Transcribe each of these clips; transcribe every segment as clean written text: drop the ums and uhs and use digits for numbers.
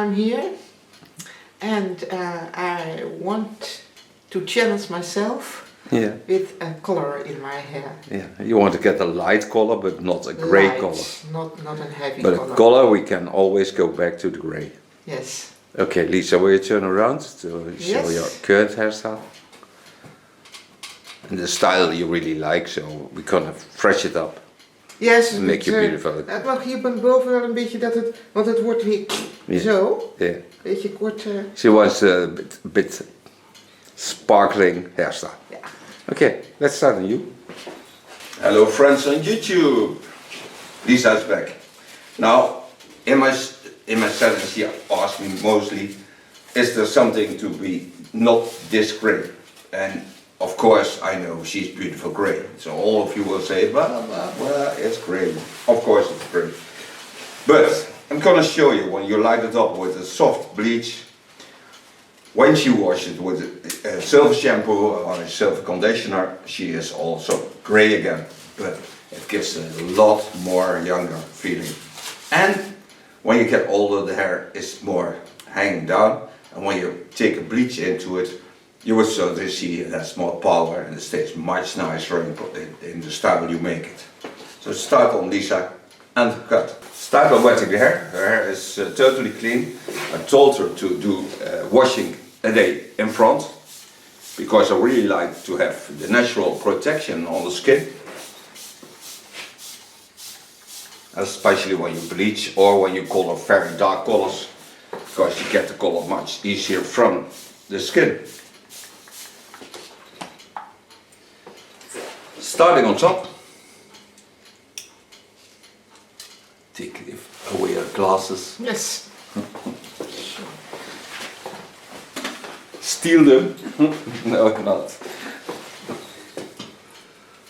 time here, and I want to challenge myself with a color in my hair. Yeah, you want to get a light color, but not a grey color. Not a heavy but color. But a color we can always go back to the grey. Yes. Okay, Lisa, will you turn around to show your current hairstyle? And the style you really like, so we're gonna fresh it up. Yes, make you beautiful. Het mag hier boven wel een beetje dat het, want het wordt weer zo. Yeah. Beetje kort. She wants a bit sparkling hairstyle. Yeah. Okay, let's start on you. Hello friends on YouTube. Lisa's back. Now, in my sentence she asked me mostly, is there something to be not this grey? And of course I know she's beautiful grey. So all of you will say, well, it's grey. Of course it's grey. But I'm gonna show you when you light it up with a soft bleach. When you wash it with a silver shampoo or a silver conditioner, she is also grey again. But it gives a lot more younger feeling. And when you get older, the hair is more hanging down. And when you take a bleach into it, you will certainly see it has more power and it stays much nicer in the style you make it. So start on Lisa and cut. Start by wetting the hair. Her hair is totally clean. I told her to do washing a day in front because I really like to have the natural protection on the skin. Especially when you bleach or when you color very dark colors, because you get the color much easier from the skin. Starting on top, take away your glasses. Yes. Steal them. No, not.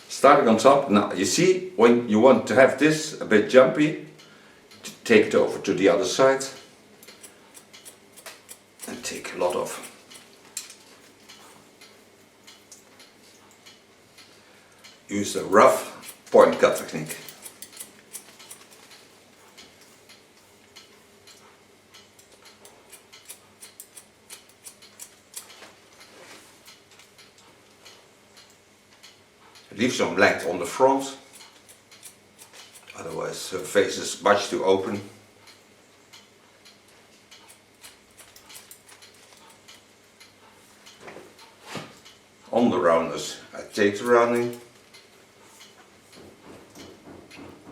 Starting on top, now you see when you want to have this a bit jumpy, take it over to the other side and take a lot of. Use the rough point cut technique. Leave some length on the front, otherwise her face is much too open. On the roundness, I take the rounding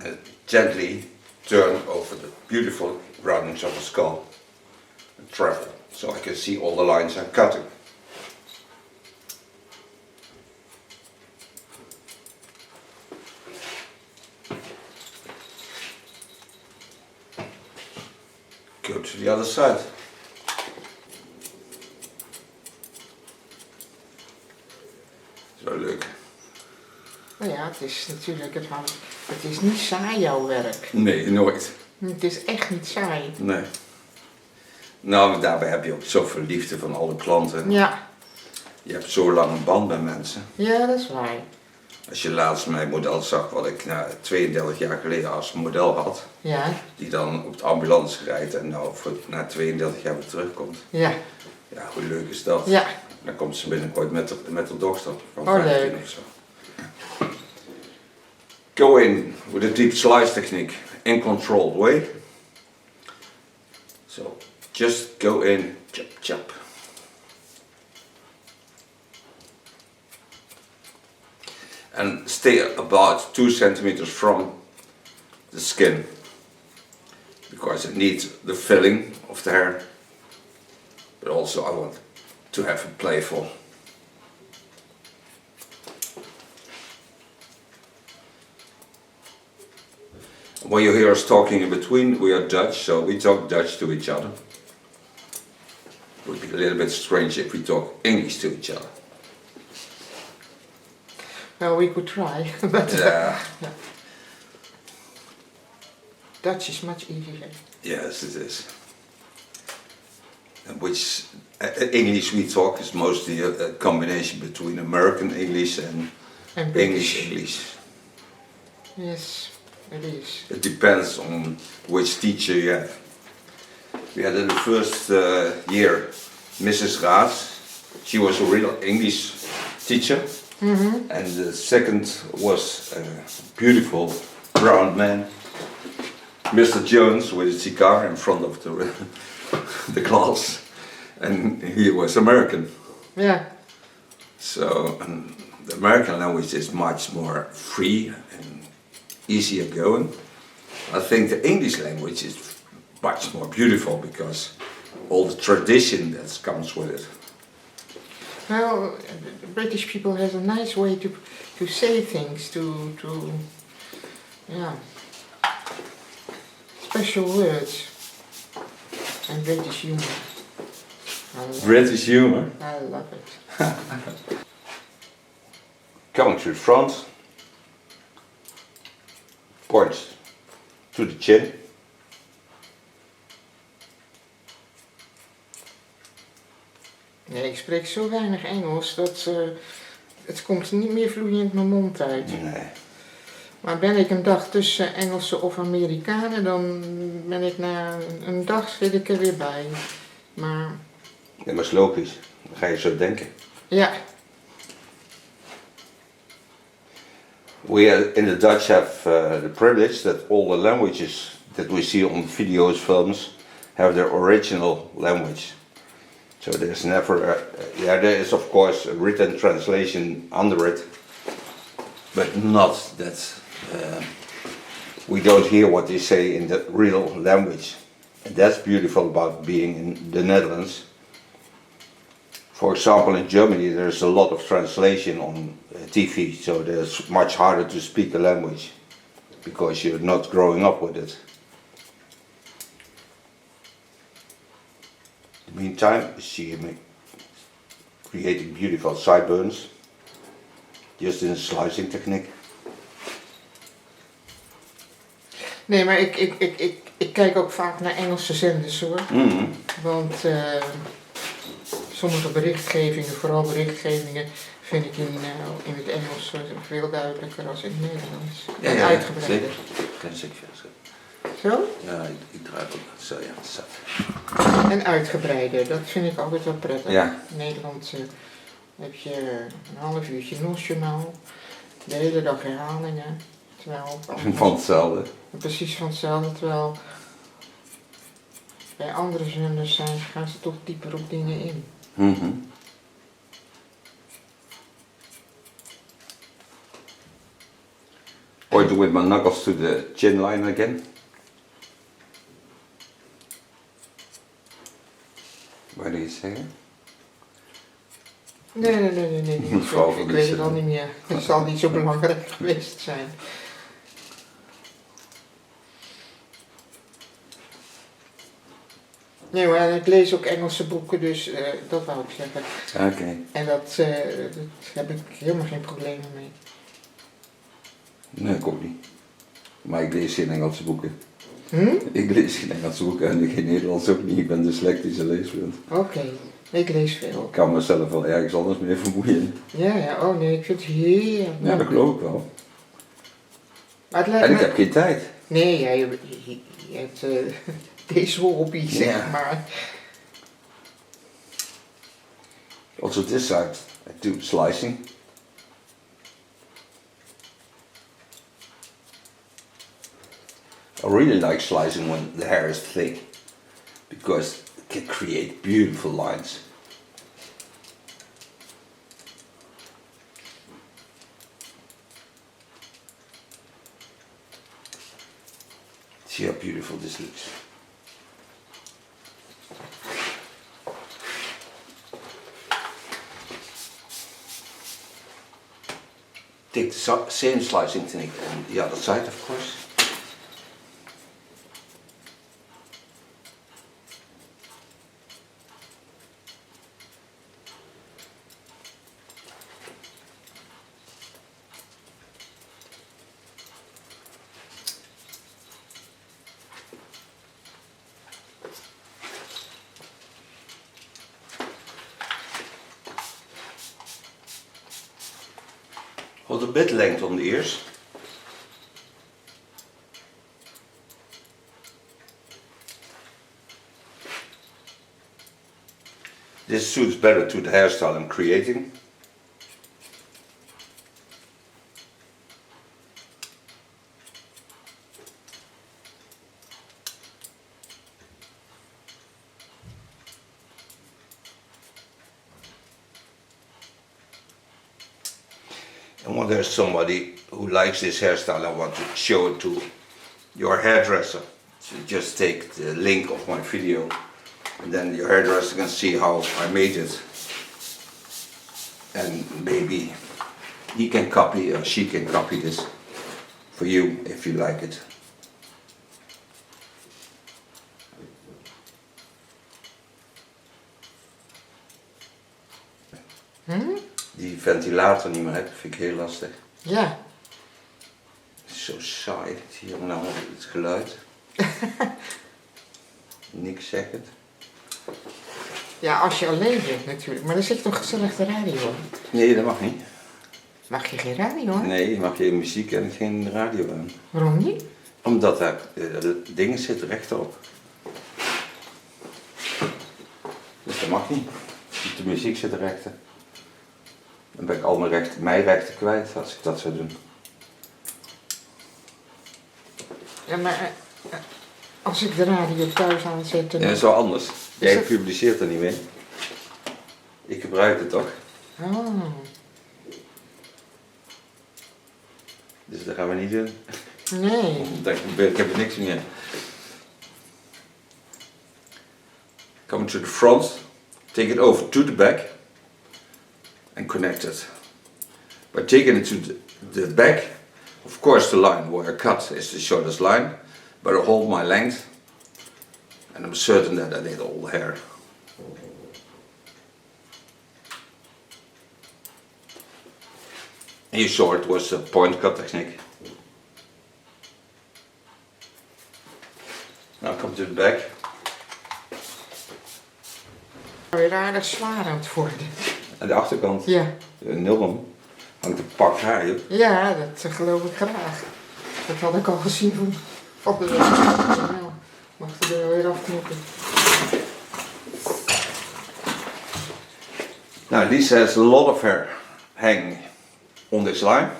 and gently turn over the beautiful roundings of the skull and travel, so I can see all the lines I'm cutting. Go to the other side. Zo leuk. Nou ja, het is natuurlijk, het is niet saai jouw werk. Nee, nooit. Het is echt niet saai. Nee. Nou, maar daarbij heb je ook zoveel liefde van alle klanten. Ja. Je hebt zo lang een band met mensen. Ja, dat is waar. Als je laatst mijn model zag, wat ik 32 jaar geleden als model had, ja. Die dan op de ambulance rijdt en nou na 32 jaar weer terugkomt. Ja. Ja, hoe leuk is dat? Ja. Dan komt ze binnenkort met de dochter van 15 of zo. Go in with a deep slice technique in controlled way. So just go in, chop chop. And stay about 2 centimeters from the skin, because it needs the filling of the hair, but also I want to have it playful. When you hear us talking in between, we are Dutch, so we talk Dutch to each other. It would be a little bit strange if we talk English to each other. Well, we could try, but yeah. Dutch is much easier. Yes, it is. And which English we talk is mostly a combination between American English and English English. Yes, it is. It depends on which teacher you have. We had in the first year Mrs. Raas. She was a real English teacher. And the second was a beautiful brown man, Mr. Jones, with a cigar in front of the class. And he was American. Yeah. So the American language is much more free and easier going. I think the English language is much more beautiful because all the tradition that comes with it. Well, the British people has a nice way to say things, yeah, special words and British humor. British humor? I love it. Coming to the front, point to the chin. Nee, ik spreek zo weinig Engels dat het komt niet meer vloeiend mijn mond uit. Nee. Maar ben ik een dag tussen Engelsen of Amerikanen, dan ben ik na een dag zit ik er weer bij. Maar... Ja, maar is logisch. Dan ga je zo denken. Ja. We in the Dutch have the privilege that all the languages that we see on videos, films, have their original language. So there's never, there is of course a written translation under it, but not that we don't hear what they say in the real language. And that's beautiful about being in the Netherlands. For example, in Germany there's a lot of translation on TV, so it's much harder to speak the language because you're not growing up with it. In the meantime, you see me creating beautiful sideburns, just in a slicing technique. Nee, maar ik kijk ook vaak naar Engelse zenders hoor. Want sommige berichtgevingen, vooral berichtgevingen, vind ik in het Engels veel duidelijker dan in het Nederlands. En uitgebreider. Zeker. Zo? Ja, ik draai ook zo, ja. Zo. En uitgebreider, dat vind ik altijd wel prettig. Ja. In Nederland heb je een half uurtje NOS-journaal, de hele dag herhalingen. Terwijl Van hetzelfde. Precies van hetzelfde, terwijl bij andere zenders gaan ze toch dieper op dingen in. Point with my knuckles to the chin line again. What do you say? Nee. Ik weet het al niet meer. Het zal niet zo belangrijk geweest zijn. Nee hoor, ik lees ook Engelse boeken, dus dat wou ik zeggen. Oké. En dat heb ik helemaal geen problemen mee. Nee, ik ook niet. Maar ik lees geen Engelse boeken. Hm? Ik lees geen Engelse boeken en geen Nederlands ook niet. Ik ben dyslectische leesblind. Oké, ik lees veel. Ik kan mezelf wel ergens anders mee vermoeien. Ja, oh nee, ik vind het heerlijk. Ja, dat geloof ik wel. Maar het lijkt En ik me... heb geen tijd. Nee, ja, je hebt deze hobby, zeg maar. Also this side, I do slicing. I really like slicing when the hair is thick, because it can create beautiful lines. See how beautiful this looks. Take the same slicing technique on the other side, of course. Hold a bit length on the ears. This suits better to the hairstyle I'm creating. And when there's somebody who likes this hairstyle, I want to show it to your hairdresser. So just take the link of my video and then your hairdresser can see how I made it. And maybe he can copy or she can copy this for you if you like it. Die ventilator niet meer heb, vind ik heel lastig. Ja. Zo saai, zie je nou het geluid. Niks zeggend. Ja, als je alleen bent natuurlijk. Maar dan zit toch gezellig de radio aan? Nee, dat mag niet. Mag je geen radio aan? Nee, je mag geen muziek en geen radio aan. Waarom niet? Omdat daar de dingen zitten rechtop. Dus dat mag niet. De muziek zit rechter. Dan ben ik al mijn rechten kwijt als ik dat zou doen. Ja, maar als ik de radio thuis aanzet... Ja, dat is wel anders. Jij publiceert er niet mee. Ik gebruik het toch? Oh. Dus dat gaan we niet doen. Nee. Ik heb er niks meer. Come to the front, take it over to the back and connect it. By taking it to the back, of course the line where I cut is the shortest line, but I hold my length and I'm certain that I did all the hair. And you saw it was a point cut technique. Now come to the back. Weer aardig zwaar aan het worden. Aan de achterkant, Ja. enorm, hangt een pak haar, joh. Ja, dat geloof ik graag. Dat had ik al gezien van de nou, mag er weer afknippen. Now Lisa has a lot of hair hanging on this line.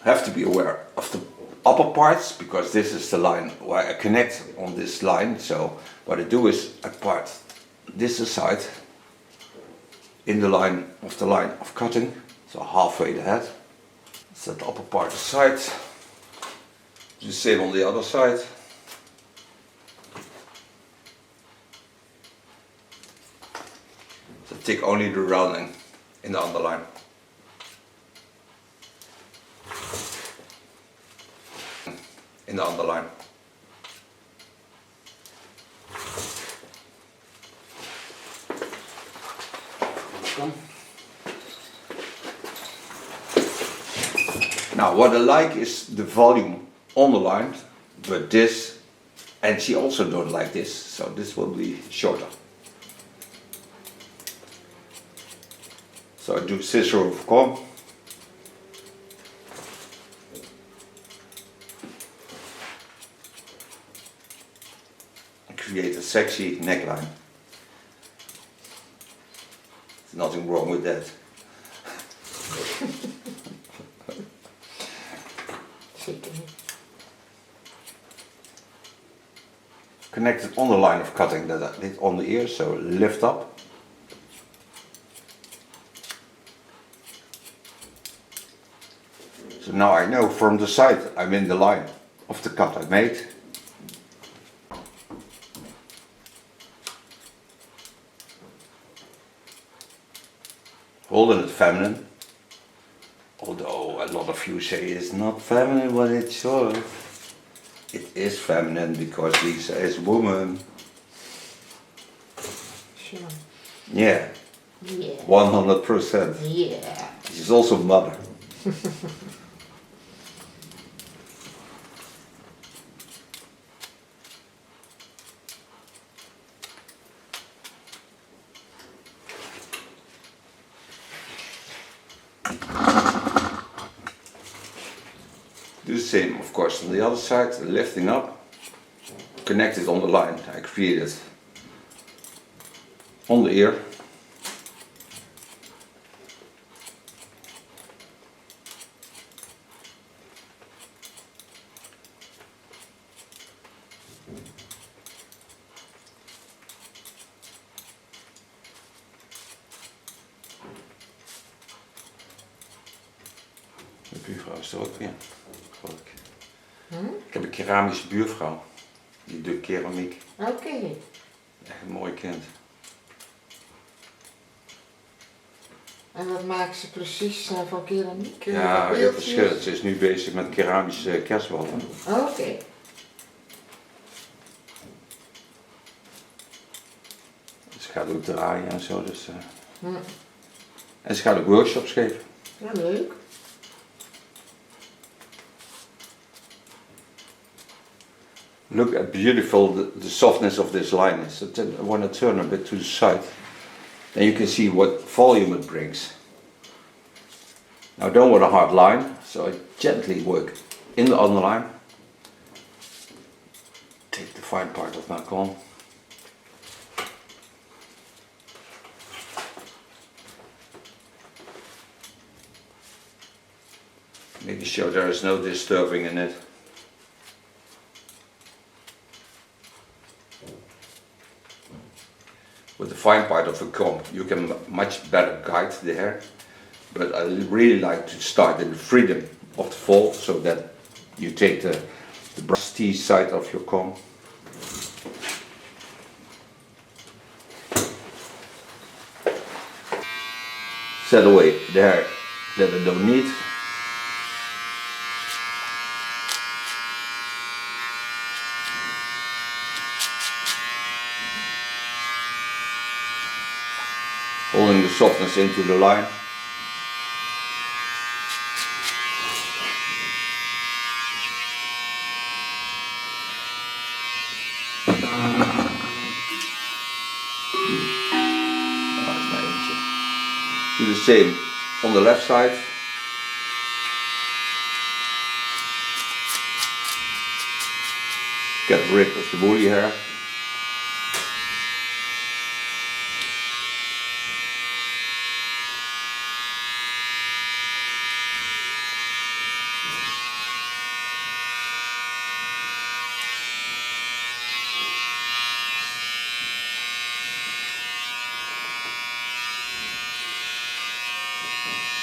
Have to be aware of the upper parts because this is the line where I connect on this line. So what I do is I part this aside in the line of cutting, so halfway the head. Set the upper part aside. Do the same on the other side. So take only the rounding in the underline. In the underline. Now what I like is the volume on the line, but this, and she also don't like this, so this will be shorter. So I do scissor over comb. And create a sexy neckline. There's nothing wrong with that. Connect it on the line of cutting that I did on the ear, so lift up. So now I know from the side I'm in the line of the cut I made. Holding it feminine, although a lot of you say it's not feminine but it's short. It is feminine because Lisa is a woman. Sure. Yeah. Yeah. 100%. Yeah. She's also a mother. Do the same, of course, on the other side, lifting up, connect it on the line I created on the ear. De buurvrouw is er ook weer, geloof ik. Ik heb een keramische buurvrouw. Die doet keramiek. Oké. Echt een mooi kind. En wat maakt ze precies van keramiek? Ja, heel Beeldjes? verschillend. Ze is nu bezig met keramische kerstballen. Oké. Ze gaat ook draaien en zo. Dus, En ze gaat ook workshops geven. Ja, leuk. Look at beautiful the softness of this line is. I want to turn a bit to the side. Then you can see what volume it brings. Now I don't want a hard line, so I gently work in the underline. Take the fine part of my comb. Making sure there is no disturbing in it. With the fine part of a comb, you can much better guide the hair. But I really like to start in the freedom of the fall, so that you take the brusty side of your comb. Set away the hair that I don't need. Holding the softness into the line. Do the same on the left side. Get rid of the woolly hair.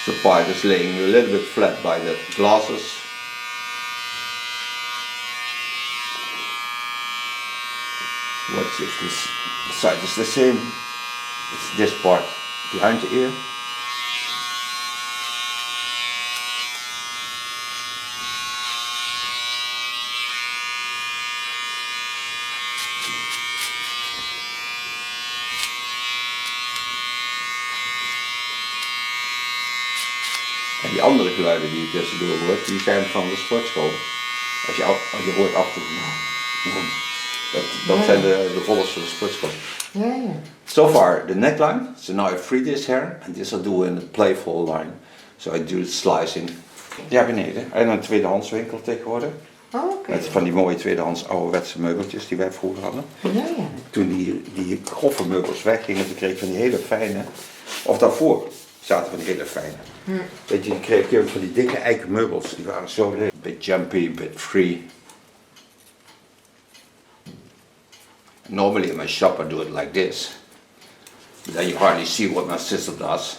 The part is laying a little bit flat by the glasses. Watch if this side is the same. It's this part behind the ear. En die andere geluiden die je tussendoor hoort, die zijn van de sportschool. Als je hoort af en toe, dat zijn de volgers van de sportschool. Ja, ja. So far the neckline, so now I free this hair and this I'll do in a playful line. So I do the slicing. Ja, beneden. En een tweedehands winkel tegenwoordig. Oké. Met van die mooie tweedehands ouderwetse meubeltjes die wij vroeger hadden. Ja, ja. Toen die grove meubels weggingen, toen kreeg ik van die hele fijne, of daarvoor zaten van die hele fijne. Weet je, kreeg je van die dikke eiken meubels, die waren zo leuk. Bit jumpy, bit free. Normally in my shop I do it like this. But then you hardly see what my sister does.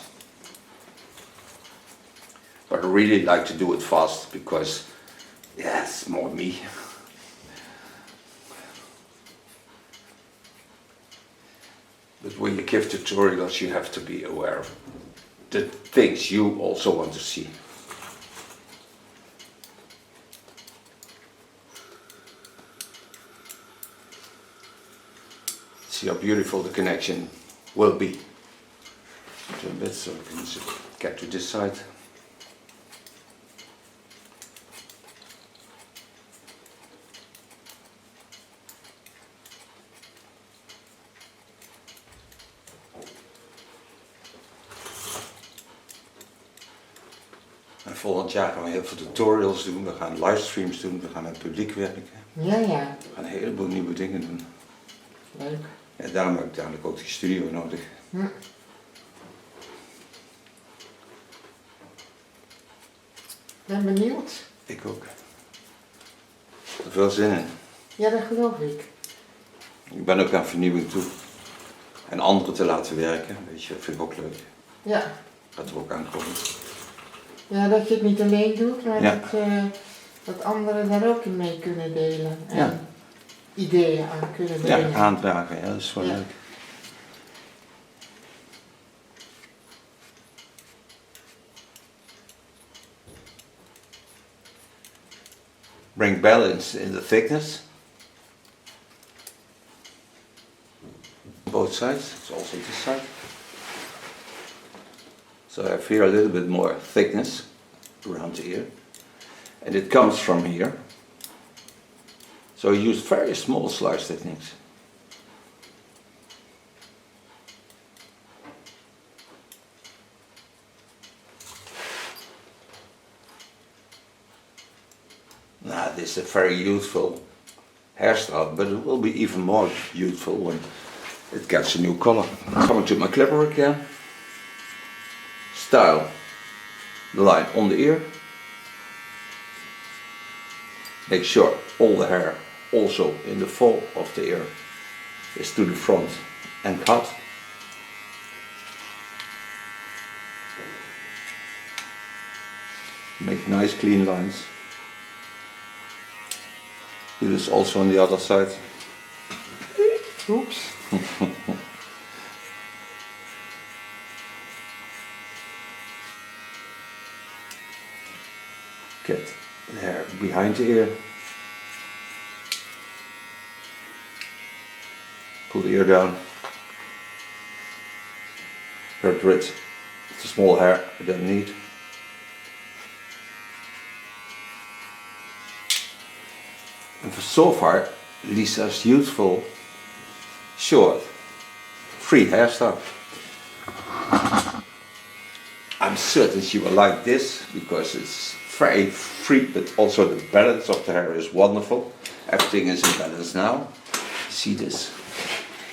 But I really like to do it fast because, yeah, it's more me. But when you give tutorials, you have to be aware of the things you also want to see. See how beautiful the connection will be. A bit so I can get to this side. En volgend jaar gaan we heel veel tutorials doen, we gaan livestreams doen, we gaan met het publiek werken. Ja, ja. We gaan een heleboel nieuwe dingen doen. Leuk. En daarom heb ik dadelijk ook die studio nodig. Hm. Ben benieuwd. Ik ook. Er veel zin in. Ja, dat geloof ik. Ik ben ook aan vernieuwing toe. En anderen te laten werken, weet je, dat vind ik ook leuk. Ja. Dat er ook aankomen. Ja, dat je het niet alleen doet, maar Ja. dat anderen daar ook in mee kunnen delen. En Ja. ideeën aan kunnen delen. Ja, aandragen, ja, dat is wel Ja. leuk. Bring balance in the thickness. Both sides, it's also this side. So I have here a little bit more thickness around the ear. And it comes from here. So I use very small slice techniques. Now this is a very youthful hairstyle, but it will be even more youthful when it gets a new color. Coming to my clipper again. Style the line on the ear. Make sure all the hair also in the fall of the ear is to the front and cut. Make nice clean lines. Do this also on the other side. Oeps. Get the hair behind the ear. Pull the ear down. Get rid of the small hair I don't need. And so far, Lisa's youthful, short, free hairstyle. I'm certain she will like this because it's very free, but also the balance of the hair is wonderful. Everything is in balance now. See this?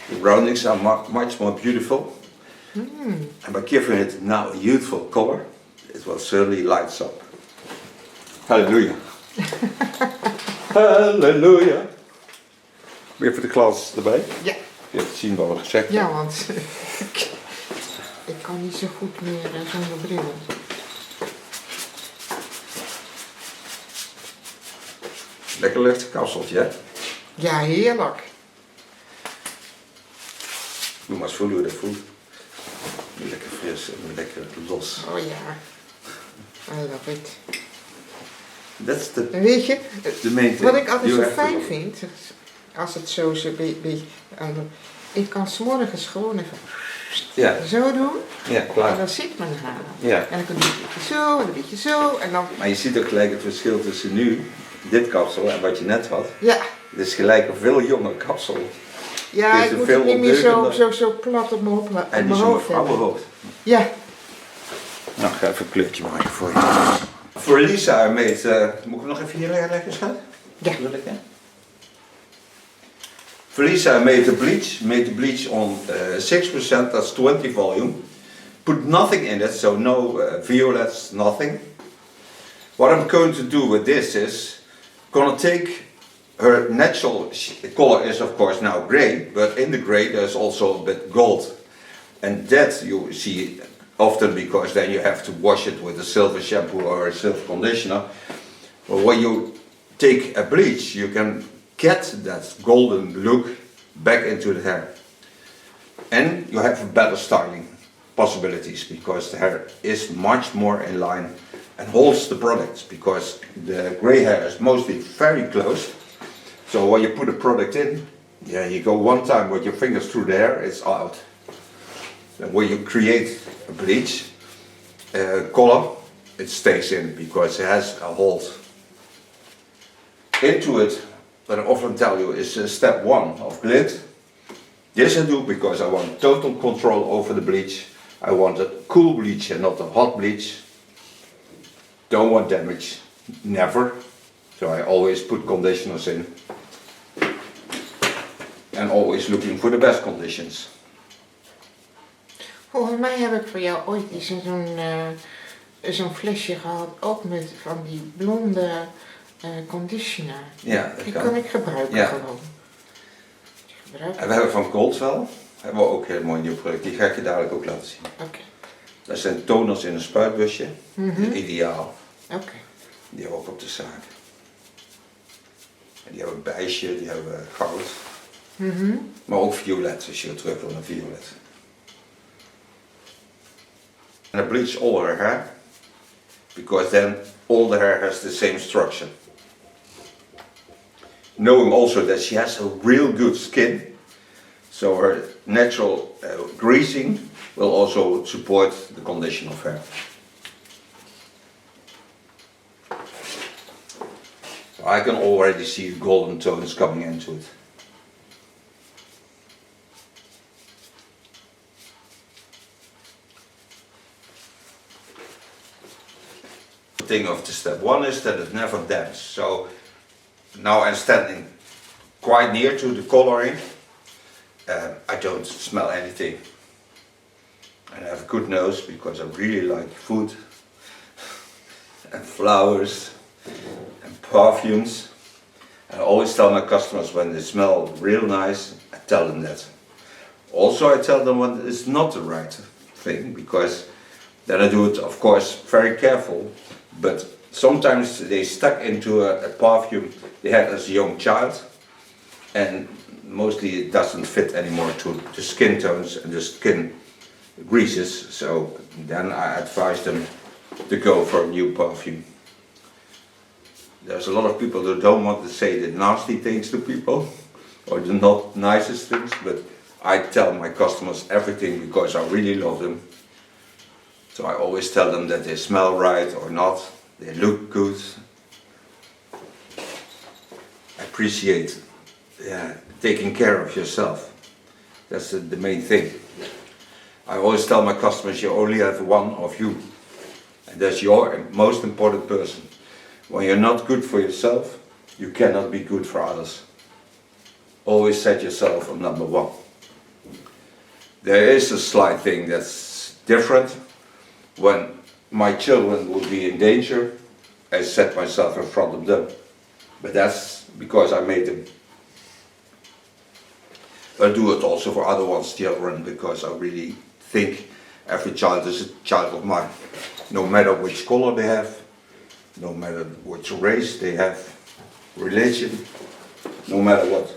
The roundings are much more beautiful. And by giving it now a youthful color, it will certainly lights up. Hallelujah. Halleluja. Weer voor de klas erbij? Ja. Je hebt zien wat we gezegd hebben. Ja, want ik kan niet zo goed meer zonder bril. Lekker licht kapseltje, hè? Ja, heerlijk. Doe maar eens voelen hoe dat voelt. Lekker fris en lekker los. Oh ja. I love it. That's the, En weet je, the main thing. wat ik altijd You zo have to fijn love it. vind, als het zo beetje... ik kan 's morgens gewoon even Ja, zo doen. ja, En klaar. dan zit mijn haar. Ja. En dan kan ik een beetje zo en een beetje zo. En dan, Maar je ziet ook gelijk het verschil tussen nu, dit kapsel en wat je net had. ja. Het is gelijk een veel jonger kapsel. Ja, Het is ik een moet veel het niet meer ondeugender. zo plat op En mijn die zo'n hoofd hebben. vrouwenhoofd. Ja. Nou, ik ga even een kleurtje maken voor je. Voor Lisa, I made, moet ik nog even hier leggen, schat? Ja. Wil ik, hè? For Lisa, I made the bleach on 6%, that's 20 volume. Put nothing in it, so no violets, nothing. What I'm going to do with this is, gonna take her natural color is of course now grey, but in the grey there's also a bit gold. And that you see often because then you have to wash it with a silver shampoo or a silver conditioner. But when you take a bleach, you can get that golden look back into the hair. And you have better styling possibilities because the hair is much more in line and holds the products because the grey hair is mostly very close. So when you put a product in, yeah, you go one time with your fingers through the hair, it's out. And when you create a bleach color, it stays in because it has a hold. Into it, what I often tell you is step 1 of glint. This I do because I want total control over the bleach. I want a cool bleach and not a hot bleach. Don't want damage, never. So I always put conditioners in. and always looking for the best conditions. Volgens mij heb ik voor jou ooit eens zo'n flesje gehad, ook met van die blonde conditioner. Ja, dat Die kan. kan ik gebruiken Ja. gewoon. En we hebben van Coldwell, hebben we ook heel mooi nieuw product, die ga ik je dadelijk ook laten zien. Oké. Dat zijn toners in een spuitbusje, ideaal. Oké. Die hebben we ook op de zaak. En die hebben beige, die hebben goud. Maar ook violet, als je terug wil naar violet. And I bleach all her hair, because then all the hair has the same structure. Knowing also that she has a real good skin, so her natural greasing will also support the condition of hair. So I can already see the golden tones coming into it. The thing of the step one is that it never damps. So now I'm standing quite near to the coloring. I don't smell anything. And I have a good nose because I really like food and flowers and perfumes. And I always tell my customers when they smell real nice, I tell them that. Also I tell them when it's not the right thing, because then I do it of course very careful, but sometimes they stuck into a perfume they had as a young child, and mostly it doesn't fit anymore to the skin tones and the skin greases, so then I advise them to go for a new perfume. There's a lot of people who don't want to say the nasty things to people, or the not nicest things, but I tell my customers everything because I really love them. So I always tell them that they smell right or not, they look good. I appreciate taking care of yourself. That's the main thing. I always tell my customers you only have one of you. And that's your most important person. When you're not good for yourself, you cannot be good for others. Always set yourself on number one. There is a slight thing that's different. When my children would be in danger, I set myself in front of them. But that's because I made them. I do it also for other one's children, because I really think every child is a child of mine. No matter which color they have, no matter which race they have, religion, no matter what.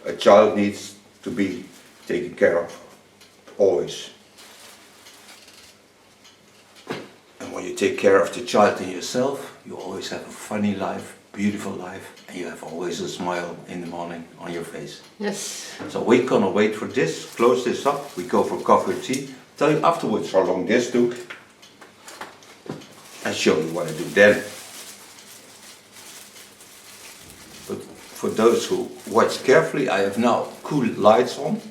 A child needs to be taken care of, always. And when you take care of the child and yourself, you always have a funny life, beautiful life, and you have always a smile in the morning on your face. Yes. So we're gonna wait for this, close this up, we go for coffee or tea, tell you afterwards how long this took, and show you what I do then. But for those who watch carefully, I have now cool lights on,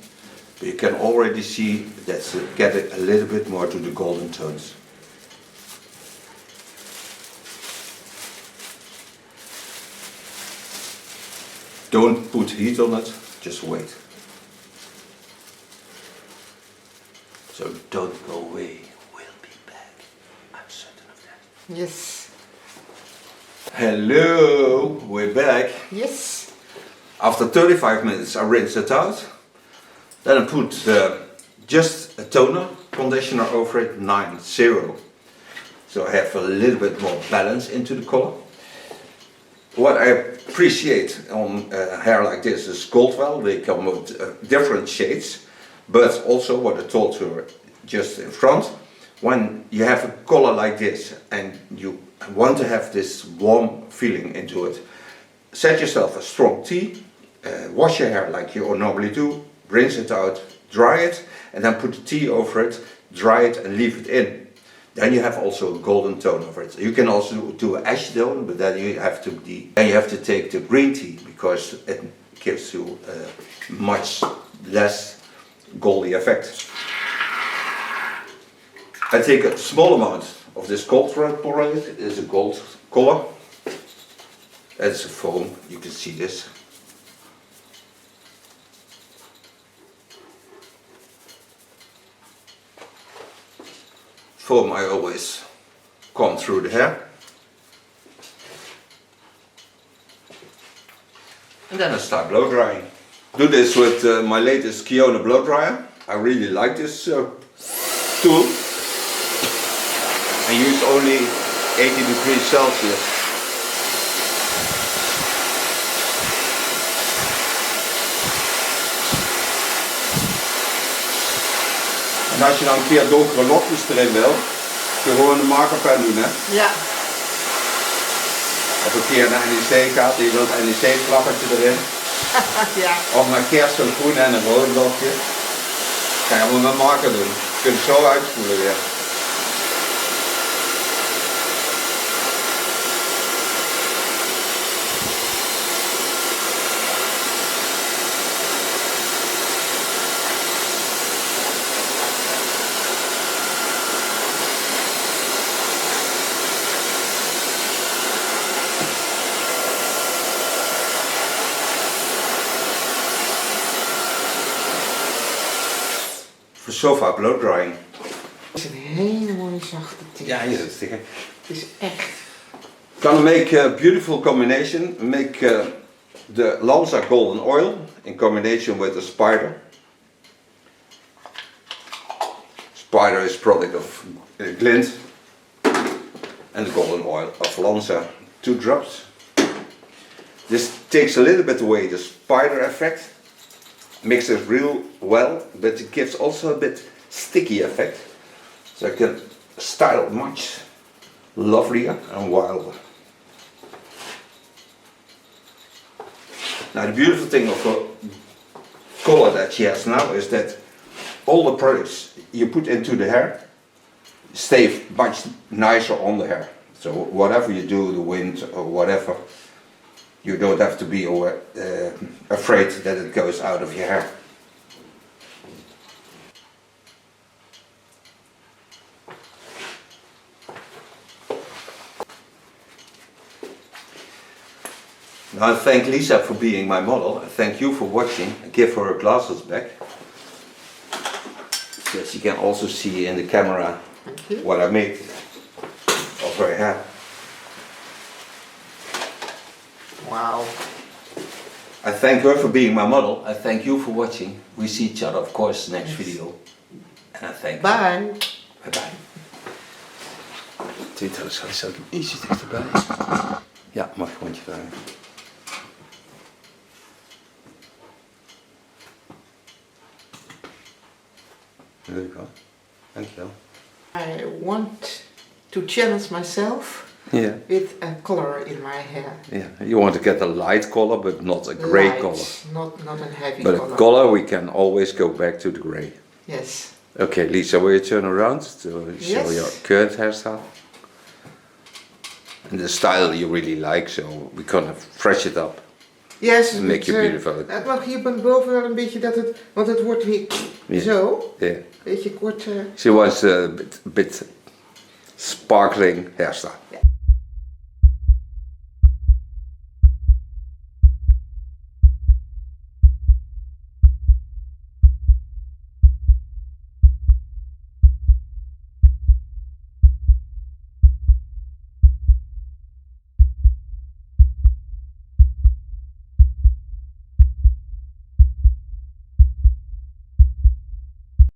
but you can already see that's getting a little bit more to the golden tones. Don't put heat on it, just wait. So don't go away, we'll be back. I'm certain of that. Yes. Hello, we're back. Yes. After 35 minutes I rinse it out. Then I put just a toner conditioner over it, 9-0. So I have a little bit more balance into the color. What I appreciate on hair like this is Coldwell. They come with different shades, but also what I told her just in front, when you have a color like this and you want to have this warm feeling into it, set yourself a strong tea, wash your hair like you normally do, rinse it out, dry it, and then put the tea over it, dry it and leave it in. Then you have also a golden tone over it. You can also do an ash tone, but then you have to take the green tea, because it gives you a much less goldy effect. I take a small amount of this gold product. It is a gold color. It's a foam, you can see this. foam I always comb through the hair. And then I start blow drying. Do this with my latest Kiona blow dryer. I really like this tool. I use only 80 degrees Celsius. En als je dan een keer donkere lokjes erin wil, kun je gewoon een markerpen doen, hè? Ja. Of een keer naar NEC gaat en je wilt een NEC-klappertje erin. Ja. Of naar kerst een groen en een rood lokje. Kan je allemaal met marker doen. Je kunt het zo uitspoelen weer. Voor sofa blow drying. Het is een hele mooie zachte tint. Ja, hier is het. Het is echt. Gonna make a beautiful combination. Make the Lanza golden oil in combination with the spider. Spider is product of Glint. And the golden oil of Lanza. 2 drops. This takes a little bit away the spider effect. Mixes real well, but it gives also a bit sticky effect. So I can style much lovelier and wilder. Now the beautiful thing of the color that she has now is that all the products you put into the hair stay much nicer on the hair. So whatever you do, the wind or whatever, you don't have to be afraid that it goes out of your hair. Now I thank Lisa for being my model. I thank you for watching. I give her her glasses back. So she can also see in the camera what I made of her hair. Wauw. I thank her for being my model. I thank you for watching. We see each other, of course, next video. And I thank Bye. you. Bye bye. Twitter is ook ietsje dichterbij. Ja, mag ik rondje vragen. Leuk hoor. Dankjewel. I want to challenge myself. Yeah. With a color in my hair. Yeah. You want to get a light color, but not a grey Light, color. Not a heavy But color. a color we can always go back to the grey. Yes. Okay, Lisa, will you turn around to show Yes. your current hairstyle? And the style you really like, so we're gonna fresh it up. Yes. Make you beautiful. Het mag hier boven wel een beetje dat het, want het wordt weer zo. Yeah. Beetje kort. She wants a bit sparkling hairstyle. Ja.